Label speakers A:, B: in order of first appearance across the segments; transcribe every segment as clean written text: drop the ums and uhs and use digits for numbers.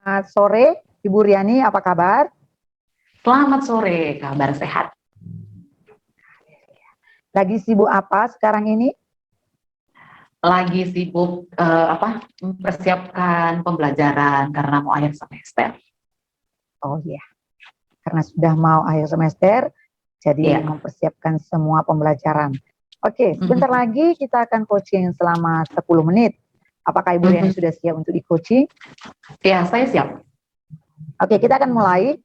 A: Selamat sore, Ibu Riani, apa kabar?
B: Selamat sore, kabar sehat.
A: Lagi sibuk apa sekarang ini?
B: Lagi sibuk mempersiapkan pembelajaran karena mau akhir semester.
A: Oh iya, karena sudah mau akhir semester, jadi
B: Iya.
A: mempersiapkan semua pembelajaran. Oke, sebentar
B: Mhm.
A: lagi kita akan coaching selama 10 menit. Apakah Ibu Riani
B: Mhm.
A: sudah siap untuk di-coaching?
B: Ya, saya siap.
A: Oke, kita akan mulai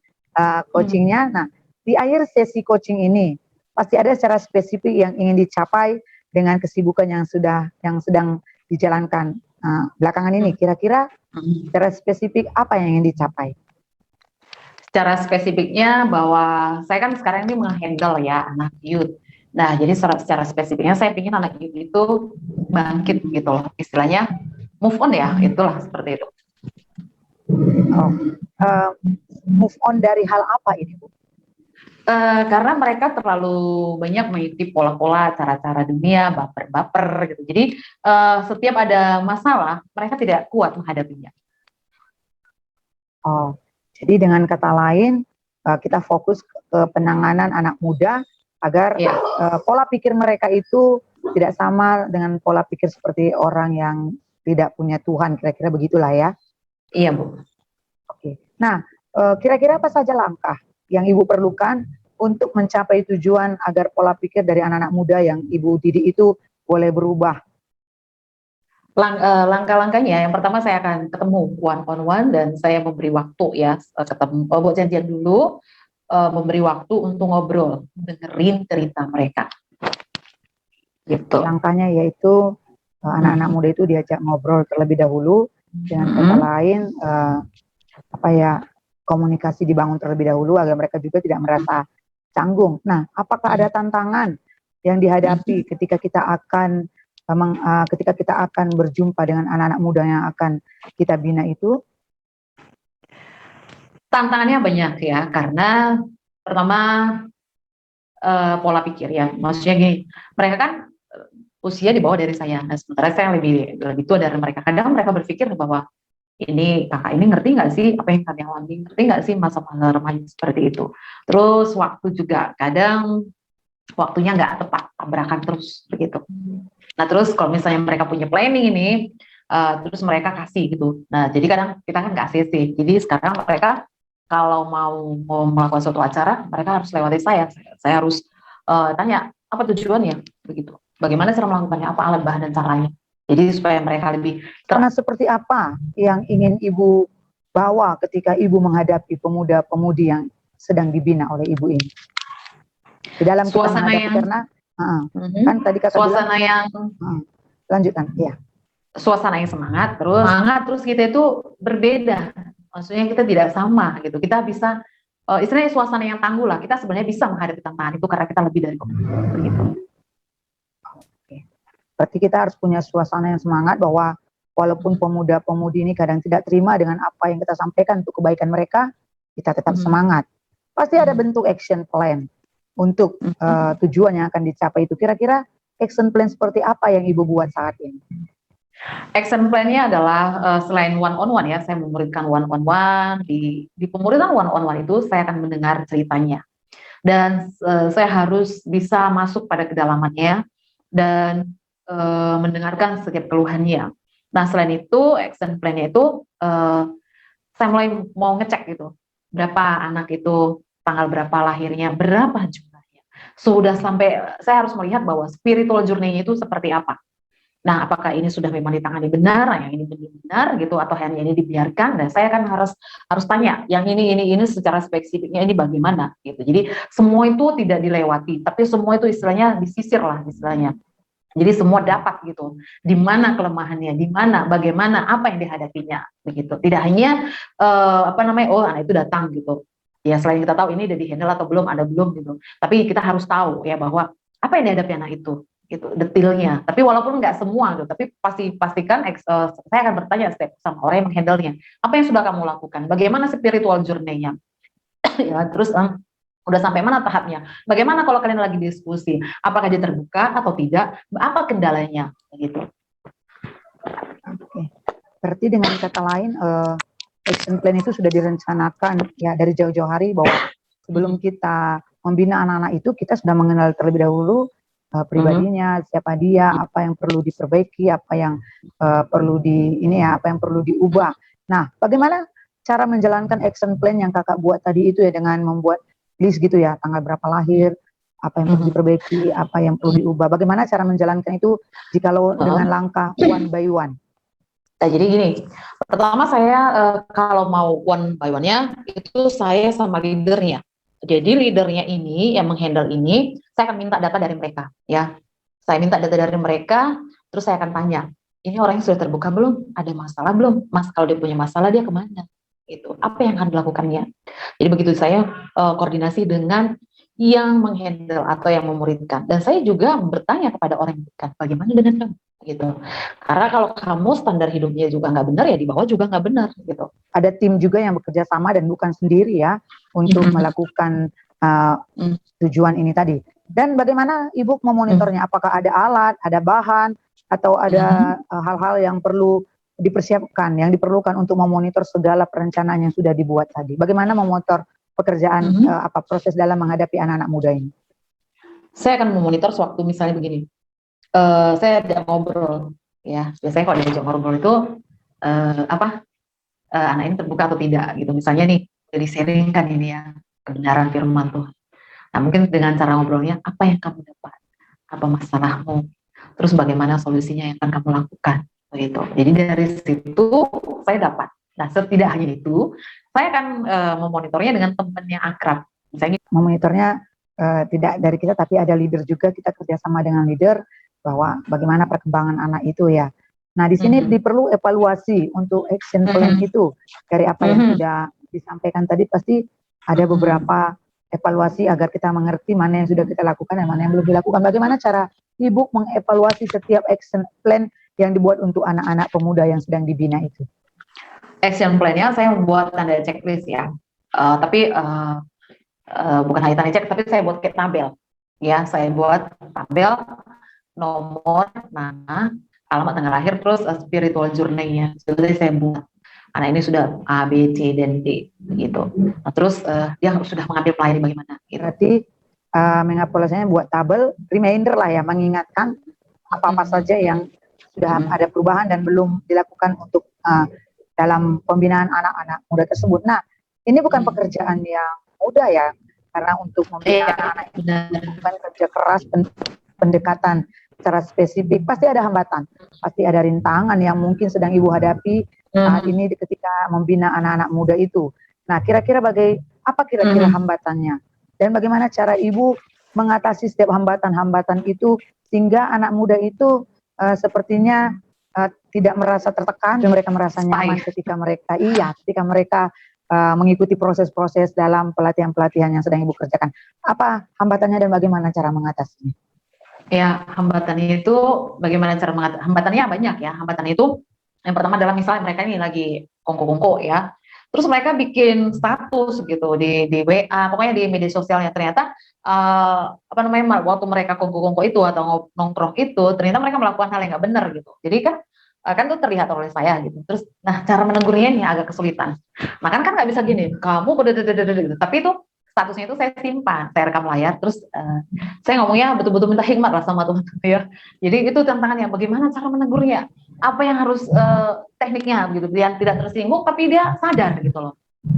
A: coachingnya. Nah, di akhir sesi coaching ini, pasti ada secara spesifik yang ingin dicapai dengan kesibukan yang sedang dijalankan belakangan ini. Kira-kira
B: Mhm.
A: secara spesifik apa yang ingin dicapai?
B: Secara spesifiknya bahwa saya kan sekarang ini menghandle ya anak youth. Nah, jadi secara spesifiknya saya ingin anak youth itu bangkit gitu loh, istilahnya move on ya, itulah seperti itu.
A: Oh, uh, move on dari hal apa ini, Bu?
B: Karena mereka terlalu banyak mengikuti pola-pola cara-cara dunia, baper-baper gitu. Jadi setiap ada masalah, mereka tidak kuat menghadapinya.
A: Oh, jadi dengan kata lain, kita fokus ke penanganan anak muda agar
B: Iya,
A: pola pikir mereka itu tidak sama dengan pola pikir seperti orang yang tidak punya Tuhan, kira-kira begitulah ya.
B: iya Bu.
A: Oke. Nah, kira-kira apa saja langkah yang Ibu perlukan untuk mencapai tujuan agar pola pikir dari anak-anak muda yang Ibu didik itu boleh berubah?
B: Langkah-langkahnya, yang pertama saya akan ketemu one on one dan saya memberi waktu ya, ketemu, buat janjian dulu, memberi waktu untuk ngobrol, dengerin cerita mereka, gitu.
A: Langkahnya yaitu anak-anak
B: Mhm.
A: muda itu diajak ngobrol terlebih dahulu, dengan kata
B: Mhm.
A: lain apa ya, komunikasi dibangun terlebih dahulu agar mereka juga tidak merasa canggung. Nah, apakah ada tantangan yang dihadapi
B: Mhm.
A: ketika kita akan ketika kita akan berjumpa dengan anak-anak muda yang akan kita bina itu?
B: Tantangannya banyak ya, karena pertama pola pikir ya, maksudnya gini, mereka kan usia di bawah dari saya, nah sementara saya lebih lebih tua dari mereka. Kadang mereka berpikir bahwa ini kakak ini ngerti nggak sih apa yang kami alami, ngerti nggak sih masa-masa remaja seperti itu. Terus waktu juga kadang waktunya nggak tepat, tabrakan terus begitu. Nah terus kalau misalnya mereka punya planning ini, terus mereka kasih gitu. Nah jadi kadang kita kan nggak sih. Jadi sekarang mereka kalau mau melakukan suatu acara, mereka harus lewati saya. Saya harus tanya apa tujuannya begitu. Bagaimana cara melakukannya, apa alat bahan dan caranya. Jadi supaya mereka lebih
A: Karena seperti apa yang ingin Ibu bawa ketika Ibu menghadapi pemuda-pemudi yang sedang dibina oleh Ibu ini? Di dalam kita
B: suasana
A: menghadapi
B: yang
A: karena kan tadi kakak bilang
B: suasana yang
A: lanjutkan, ya.
B: suasana yang semangat terus kita itu berbeda, maksudnya kita tidak sama gitu, kita bisa istilahnya suasana yang tangguh lah, kita sebenarnya bisa menghadapi tantangan itu karena kita lebih dari kompetitor begitu.
A: Oke. Berarti kita harus punya suasana yang semangat bahwa walaupun pemuda-pemudi ini kadang tidak terima dengan apa yang kita sampaikan untuk kebaikan mereka, kita tetap semangat. Pasti ada bentuk action plan untuk tujuan yang akan dicapai itu. Kira-kira action plan seperti apa yang Ibu buat saat ini?
B: Action plan-nya adalah selain one on one ya, saya memuridkan one on one, di pemuridan one on one itu saya akan mendengar ceritanya dan saya harus bisa masuk pada kedalamannya dan mendengarkan setiap keluhannya. Nah selain itu action plan-nya itu saya mulai mau ngecek gitu, berapa anak itu, tanggal berapa lahirnya, berapa jumlahnya. Sudah sampai saya harus melihat bahwa spiritual journey-nya itu seperti apa. Nah, apakah ini sudah memang ditangani benar, yang ini benar gitu, atau hanya ini dibiarkan? Dan saya kan harus tanya, yang ini secara spesifiknya ini bagaimana gitu. Jadi semua itu tidak dilewati, tapi semua itu istilahnya disisir lah istilahnya. Jadi semua dapat gitu, di mana kelemahannya, di mana, bagaimana, apa yang dihadapinya, begitu. Tidak hanya oh anak itu datang gitu. Ya selain kita tahu ini udah dihandle atau belum, ada belum gitu. Tapi kita harus tahu ya bahwa apa yang dihadapi anak itu, gitu, detailnya. Tapi walaupun nggak semua gitu, tapi pastikan saya akan bertanya setiap sama orang yang menghandle-nya. Apa yang sudah kamu lakukan? Bagaimana spiritual journey-nya? Ya, terus udah sampai mana tahapnya? Bagaimana kalau kalian lagi diskusi? Apakah dia terbuka atau tidak? Apa kendalanya? Gitu.
A: Oke. Berarti dengan kata lain, action plan itu sudah direncanakan ya dari jauh-jauh hari, bahwa sebelum kita membina anak-anak itu kita sudah mengenal terlebih dahulu pribadinya, siapa dia, apa yang perlu diperbaiki, apa yang perlu apa yang perlu diubah. Nah, bagaimana cara menjalankan action plan yang kakak buat tadi itu ya, dengan membuat list gitu ya, tanggal berapa lahir, apa yang perlu diperbaiki, apa yang perlu diubah. Bagaimana cara menjalankan itu jikalau dengan langkah one by one?
B: Nah, jadi gini, pertama saya kalau mau one by one-nya itu saya sama leadernya. Jadi leadernya ini yang menghandle ini, saya akan minta data dari mereka, ya. Saya minta data dari mereka, terus saya akan tanya, ini orangnya sudah terbuka belum? Ada masalah belum? Mas, kalau dia punya masalah dia kemana? Itu apa yang akan dilakukannya? Jadi begitu saya koordinasi dengan yang menghandle atau yang memuridkan, dan saya juga bertanya kepada orang yang dekat, bagaimana dengan kamu? Gitu. Karena kalau kamu standar hidupnya juga nggak benar, ya di bawah juga nggak benar gitu.
A: Ada tim juga yang bekerja sama dan bukan sendiri ya untuk melakukan tujuan ini tadi. Dan bagaimana Ibu memonitornya? Apakah ada alat, ada bahan, atau ada hal-hal yang perlu dipersiapkan, yang diperlukan untuk memonitor segala perencanaan yang sudah dibuat tadi? Bagaimana memonitor pekerjaan proses dalam menghadapi anak-anak muda ini?
B: Saya akan memonitor sewaktu misalnya begini. Saya ada ngobrol, ya biasanya kalau diajak ngobrol itu anak ini terbuka atau tidak gitu. Misalnya nih dari sharing kan ini ya kebenaran firman Tuhan. Nah mungkin dengan cara ngobrolnya, apa yang kamu dapat, apa masalahmu, terus bagaimana solusinya yang akan kamu lakukan, begitu. Jadi dari situ saya dapat. Nah tidak hanya itu, saya akan memonitornya dengan teman yang akrab. Misalnya
A: memonitornya tidak dari kita, tapi ada leader juga, kita kerjasama dengan leader bahwa bagaimana perkembangan anak itu ya. Nah di sini diperlu evaluasi untuk action plan itu dari apa yang sudah disampaikan tadi, pasti ada beberapa evaluasi agar kita mengerti mana yang sudah kita lakukan dan mana yang belum dilakukan. Bagaimana cara Ibu mengevaluasi setiap action plan yang dibuat untuk anak-anak pemuda yang sedang dibina itu?
B: Action plan-nya saya membuat tanda checklist ya, tapi bukan hanya tanda cek, tapi saya buat kayak tabel. Ya, saya buat tabel nomor, nama, alamat, tanggal lahir, terus spiritual journey-nya. Jadi saya buat anak ini sudah A, B, C, dan D gitu. Nah, terus dia sudah mengambil pelajari bagaimana. Gitu.
A: Berarti mengevaluasinya buat tabel, reminder lah ya, mengingatkan apa-apa saja yang sudah ada perubahan dan belum dilakukan untuk dalam pembinaan anak-anak muda tersebut. Nah, ini bukan pekerjaan yang mudah ya, karena untuk membina anak-anak itu bukan kerja keras, pendekatan secara spesifik, pasti ada hambatan, pasti ada rintangan yang mungkin sedang Ibu hadapi saat ini ketika membina anak-anak muda itu. Nah, kira-kira apa kira-kira hambatannya? Dan bagaimana cara Ibu mengatasi setiap hambatan-hambatan itu sehingga anak muda itu sepertinya tidak merasa tertekan, dan mereka merasa nyaman ketika mereka mengikuti proses-proses dalam pelatihan-pelatihan yang sedang Ibu kerjakan. Apa hambatannya dan bagaimana cara mengatasinya?
B: Ya, hambatannya itu bagaimana cara mengatasi? Hambatannya banyak ya. Hambatannya itu yang pertama adalah misalnya mereka ini lagi kongko-kongko ya. Terus mereka bikin status gitu di WA, pokoknya di media sosialnya, ternyata waktu mereka kongko-kongko itu atau nongkrong itu, ternyata mereka melakukan hal yang nggak benar gitu. Jadi kan itu terlihat oleh saya gitu. Terus nah cara menegurnya ini agak kesulitan. Makan kan nggak bisa gini, kamu gitu. Tapi itu statusnya itu saya simpan, saya rekam layar, terus saya ngomongnya betul-betul minta hikmat lah sama Tuhan ya. Jadi itu tantangannya, bagaimana cara menegurnya, apa yang harus tekniknya gitu, biar tidak tersinggung tapi dia sadar gitu loh.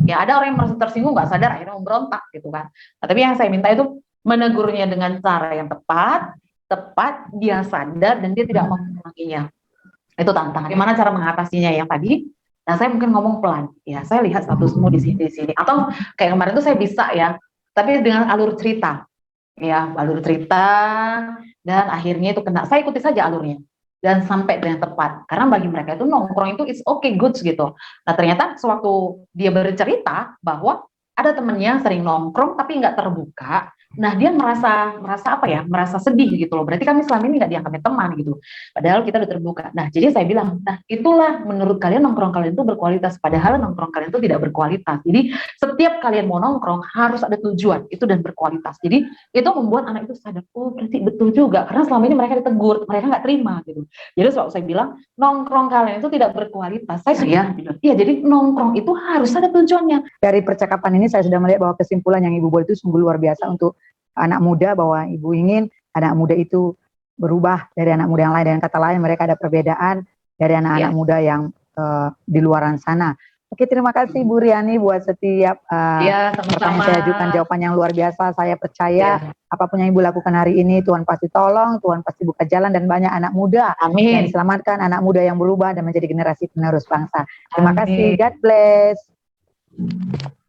B: Ya ada orang yang merasa tersinggung nggak sadar akhirnya memberontak gitu kan. Nah, tapi yang saya minta itu menegurnya dengan cara yang tepat, dia sadar dan dia tidak mengulanginya. Itu tantangan. Gimana cara mengatasinya yang tadi? Nah, saya mungkin ngomong pelan, ya. Saya lihat statusmu di sini, atau kayak kemarin tuh saya bisa ya, tapi dengan alur cerita, ya, alur cerita, dan akhirnya itu kena. Saya ikuti saja alurnya dan sampai dengan tepat. Karena bagi mereka itu nongkrong itu it's okay, good gitu. Nah, ternyata sewaktu dia bercerita bahwa ada temennya sering nongkrong tapi nggak terbuka, Nah, dia merasa apa ya? Merasa sedih gitu loh. Berarti kami selama ini nggak dianggapnya teman gitu. Padahal kita udah terbuka. Nah, jadi saya bilang, nah itulah menurut kalian nongkrong kalian itu berkualitas. Padahal nongkrong kalian itu tidak berkualitas. Jadi setiap kalian mau nongkrong harus ada tujuan itu dan berkualitas. Jadi itu membuat anak itu sadar, oh berarti betul juga. Karena selama ini mereka ditegur, mereka nggak terima gitu. Jadi waktu saya bilang nongkrong kalian itu tidak berkualitas. Saya bilang, iya jadi nongkrong itu harus ada tujuannya.
A: Dari percakapan ini saya sudah melihat bahwa kesimpulan yang Ibu buat itu sungguh luar biasa untuk anak muda, bahwa Ibu ingin anak muda itu berubah dari anak muda yang lain. Dengan kata lain, mereka ada perbedaan dari anak-anak
B: Ya,
A: muda yang di luaran sana. Oke, terima kasih Bu Riani buat setiap
B: ya
A: pertanyaan
B: sama-sama.
A: saya ajukan, jawaban yang luar biasa. Saya percaya
B: Ya,
A: apapun yang Ibu lakukan hari ini, Tuhan pasti tolong, Tuhan pasti buka jalan, dan banyak anak muda yang
B: amin.
A: diselamatkan, anak muda yang berubah dan menjadi generasi penerus bangsa. Terima kasih,
B: Amin.
A: God bless.